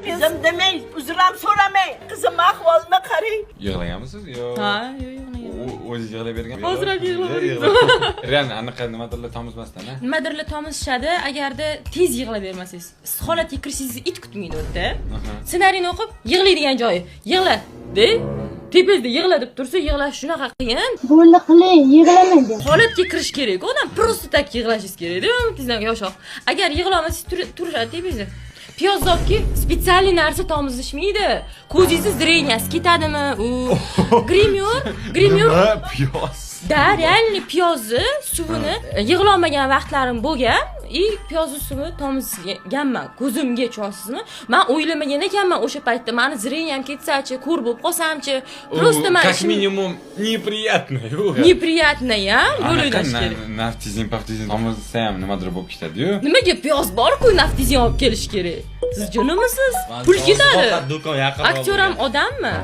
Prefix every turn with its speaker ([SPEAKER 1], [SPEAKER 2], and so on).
[SPEAKER 1] Qizim demang, uzram so'ramang. Qizim ahvolini qarang.
[SPEAKER 2] Yig'laganmisiz? Yo'q.
[SPEAKER 3] Ha, yo'q.
[SPEAKER 2] O'zi yig'lab bergan.
[SPEAKER 3] Hozir ham yig'lab
[SPEAKER 2] Real anaqa nimadirlar tomizmasdan, ha?
[SPEAKER 3] Nimadirlar tomizishadi, agarda tez yig'lab bermasangiz. Siz holatga kirishingizni it kutmaydi o'rta. Ssenariyni o'qib, yig'laydigan joyi yig'la, de. Tepangizda yig'la deb tursa, yig'lash shunaqa qiyin.
[SPEAKER 4] Bo'ldi qiling, yig'lamaydi.
[SPEAKER 3] Holatga kirish kerak. Odam просто tak yig'lashingiz kerak-da, tezdan yoshoq. Agar yig'laolmasangiz turishadi tepangizda. Piyozobki spetsialniy narsa tomizishmaydi. Ko'zingizni zreniyasi ketadimi? Grimyor.
[SPEAKER 2] Piyoz.
[SPEAKER 3] Da, realniy piyozni suvini yig'lolmagan vaqtlarim bo'lgan. Piyozni suvi tomizganman. Ko'zimga tushasizmi? Men o'ylamagan ekanman o'sha paytda. Meni zreniyam ketsa-chi, ko'r bo'lib qolsam-chi. Просто men
[SPEAKER 2] как минимум неприятно.
[SPEAKER 3] Неприятно-ya, o'ylash kerak.
[SPEAKER 2] Naftizin, paftizin tomizsa ham nimadir bo'lib ketadi-yu.
[SPEAKER 3] Nimaga piyoz bor-ku, naftizin olib kelish kerak? Siz junimisiz? Pul ketadi.
[SPEAKER 2] Do'kon yaqin.
[SPEAKER 3] Aktyor ham odammi?